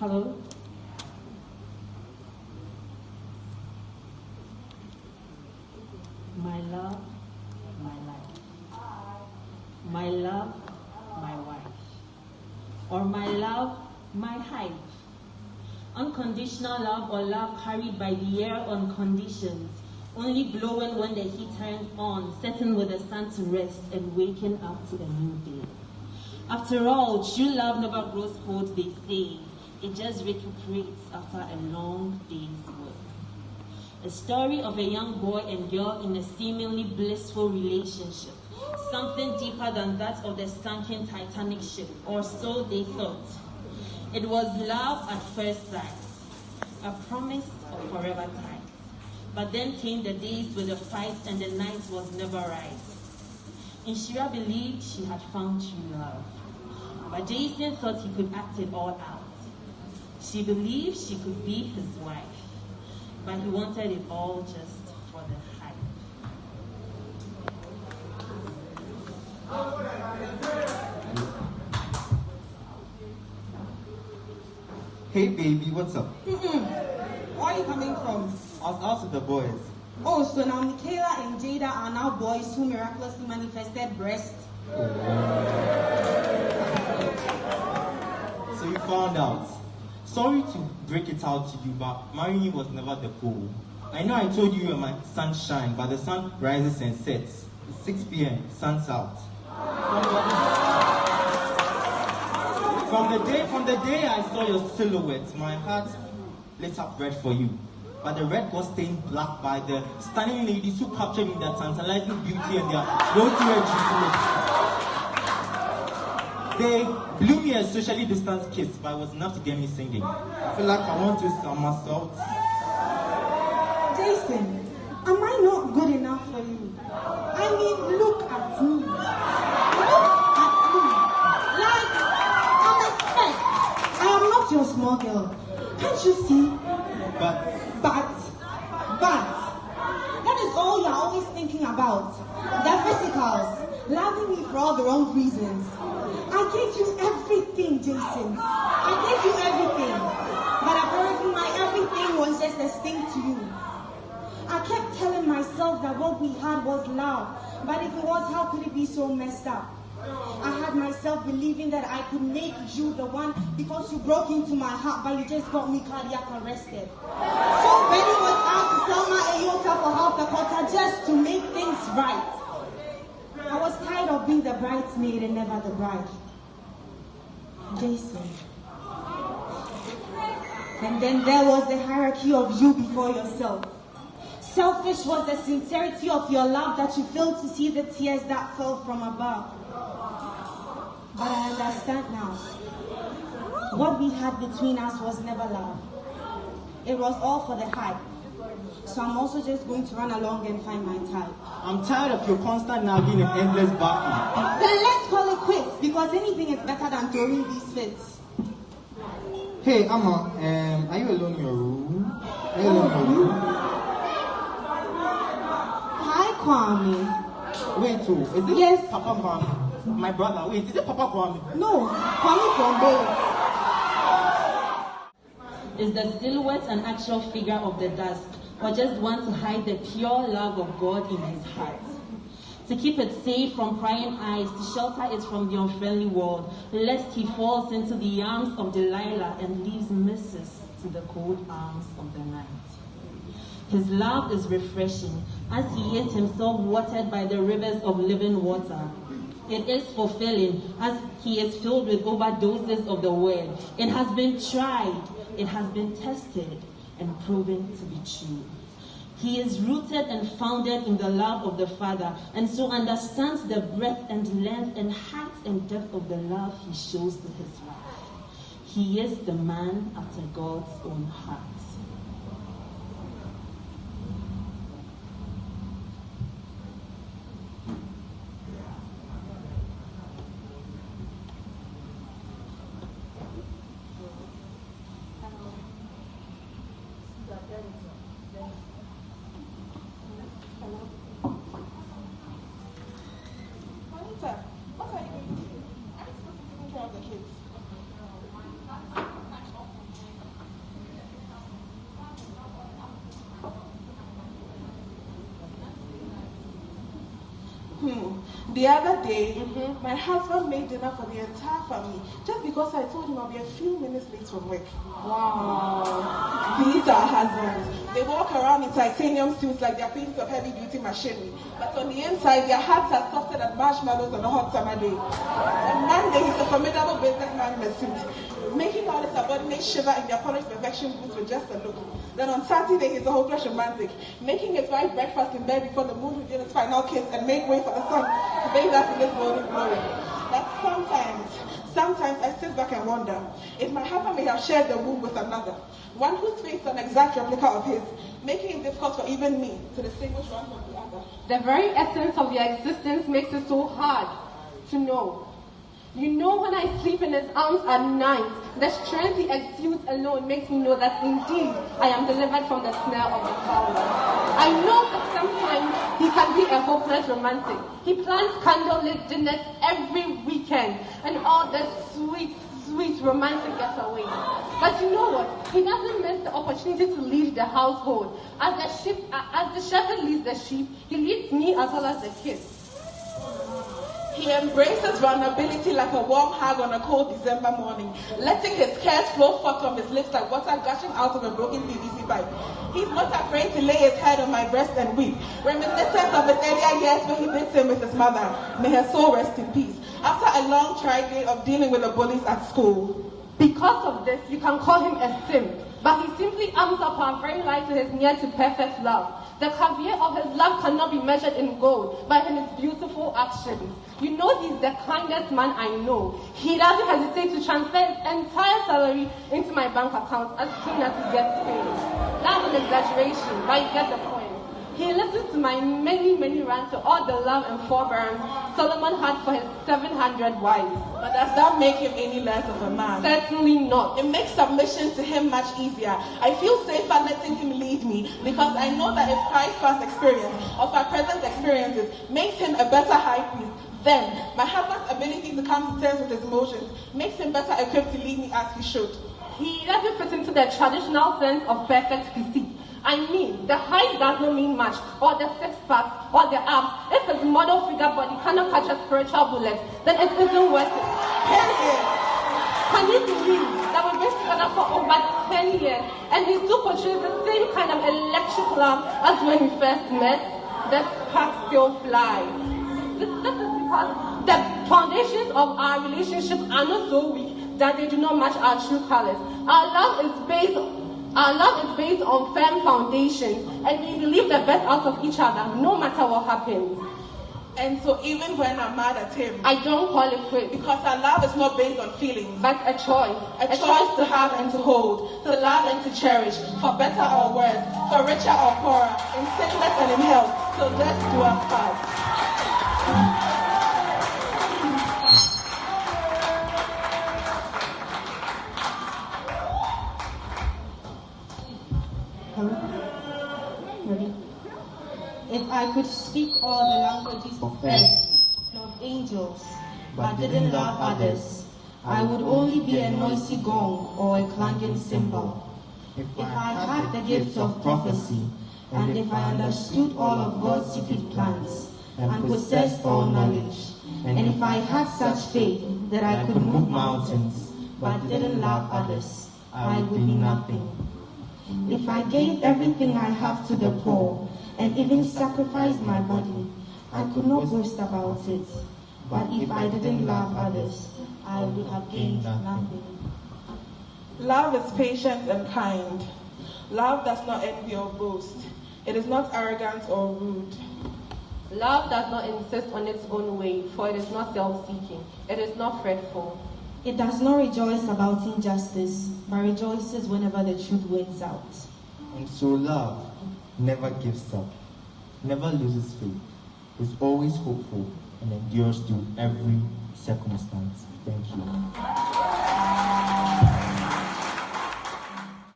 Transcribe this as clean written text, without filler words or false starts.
Hello? My love, my life. My love, my wife. Or my love, my hive. Unconditional love or love carried by the air on conditions, only blowing when the heat turns on, setting with the sun to rest and waking up to a new day. After all, true love never grows cold, they say. It just recuperates after a long day's work. A story of a young boy and girl in a seemingly blissful relationship. Something deeper than that of the sunken Titanic ship, or so they thought. It was love at first sight, a promise of forever ties. But then came the days with the fights and the night was never right. Inshira believed she had found true love, but Jason thought he could act it all out. She believed she could be his wife, but he wanted it all just for the hype. Hey baby, what's up? Where are you coming from? I was out with the boys. Oh, so now Michaela and Jada are now boys who miraculously manifested breast. So you found out. Sorry to break it out to you, but marrying you was never the goal. I know I told you were my sunshine, but the sun rises and sets. It's 6 p.m., sun's out. From the day I saw your silhouette, my heart lit up red for you. But the red got stained black by the stunning ladies who captured me their tantalizing beauty and their rosy red juiciness. They blew me a socially distanced kiss, but it was enough to get me singing. I feel like I want to somersault. Jason, am I not good enough for you? I mean, look at me. Look at me. Like, I'm a speck. I am not your small girl. Can't you see? But that is all you're always thinking about. The physicals, loving me for all the wrong reasons. I gave you everything, Jason. I gave you everything. But apparently my everything was just a sting to you. I kept telling myself that what we had was love. But if it was, how could it be so messed up? I had myself believing that I could make you the one because you broke into my heart, but you just got me cardiac arrested. So Benny was out to sell my aorta for half the quarter just to make things right. I was tired of being the bridesmaid and never the bride. Jason. And then there was the hierarchy of you before yourself. Selfish was the sincerity of your love that you failed to see the tears that fell from above. But I understand now. What we had between us was never love. It was all for the hype. So I'm also just going to run along and find my type. I'm tired of your constant nagging and endless barking. Then let's call it quits, because anything is better than throwing these fits. Hey, Amma, are you alone in your room? Are you alone in your room? Hi, Kwame. Wait, too. Is it Yes. Papa Kwame? My brother. Wait, is it Papa Kwame? No, Kwame from Bay. Is the silhouette an actual figure of the dusk, or just one to hide the pure love of God in his heart? To keep it safe from prying eyes, to shelter it from the unfriendly world, lest he falls into the arms of Delilah and leaves Mrs. to the cold arms of the night. His love is refreshing, as he is himself watered by the rivers of living water. It is fulfilling, as he is filled with overdoses of the word. It has been tried, it has been tested, and proven to be true. He is rooted and founded in the love of the Father, and so understands the breadth and length and height and depth of the love he shows to his wife. He is the man after God's own heart. The other day, my husband made dinner for the entire family just because I told him I'll be a few minutes late from work. Wow. These are husbands. They walk around in titanium suits like they're pieces of heavy-duty machinery. But on the inside, their hearts are softer than marshmallows on a hot summer day. On Monday, he's a formidable businessman in a suit, making all his subordinates shiver in their polished perfection boots with just a look. Then on Saturday, he's a hopeless romantic, making his wife breakfast in bed before the moon revealed its final kiss and make way for the sun to bathe us in this golden glory. But sometimes I sit back and wonder if my husband may have shared the womb with another, one whose face is an exact replica of his, making it difficult for even me to distinguish one from the other. The very essence of your existence makes it so hard to know. You know, when I sleep in his arms at night, the strength he exudes alone makes me know that indeed I am delivered from the snare of the fowler. I know that sometimes he can be a hopeless romantic. He plans candlelit dinners every weekend and all the sweet romantic getaways. But you know what? He doesn't miss the opportunity to lead the household. As the shepherd leads the sheep, he leads me as well as the kids. He embraces vulnerability like a warm hug on a cold December morning, letting his cares flow forth from his lips like water gushing out of a broken PVC pipe. He's not afraid to lay his head on my breast and weep, reminiscent of his earlier years when he did same with his mother. May her soul rest in peace. After a long tried day of dealing with the bullies at school. Because of this, you can call him a simp, but he simply arms up our very life to his near to perfect love. The caviar of his love cannot be measured in gold, but in his beautiful actions. You know he's the kindest man I know. He doesn't hesitate to transfer his entire salary into my bank account as soon as he gets paid. That's an exaggeration, but you get the point. He listens to my many rants to all the love and forbearance Solomon had for his 700 wives. But does that make him any less of a man? Certainly not. It makes submission to him much easier. I feel safer letting him lead me because I know that if Christ's past experience of our present experiences makes him a better high priest, then my husband's ability to come to terms with his emotions makes him better equipped to lead me as he should. He doesn't fit into the traditional sense of perfect physique. I mean, the height does not mean much, or the six-pack, or the abs. If his model figure body cannot catch a spiritual bullet, then it isn't worth it. Period. Can you believe that we've been together for over 10 years, and he still portrays the same kind of electric love as when we first met? The sparks still fly. This is because the foundations of our relationship are not so weak that they do not match our true colors. Our love is based on firm foundations, and we believe the best out of each other, no matter what happens. And so even when I'm mad at him, I don't call it quits. Because our love is not based on feelings, but a choice. A choice to have and to hold, to love and to cherish, for better or worse, for richer or poorer, in sickness and in health, so let's do our part. Ready? If I could speak all the languages of earth, of angels, but didn't love others, I would only be a noisy gong or a clanging cymbal. If I had the gift of prophecy, and if I understood all of God's secret plans, and possessed all knowledge, and if I had such faith that I could move mountains, but didn't love others, I would be nothing. If I gave everything I have to the poor, and even sacrificed my body, I could not boast about it. But if I didn't love others, I would have gained nothing. Love is patient and kind. Love does not envy or boast. It is not arrogant or rude. Love does not insist on its own way, for it is not self-seeking. It is not fretful. It does not rejoice about injustice, but rejoices whenever the truth wins out. And so love never gives up, never loses faith, is always hopeful, and endures through every circumstance. Thank you.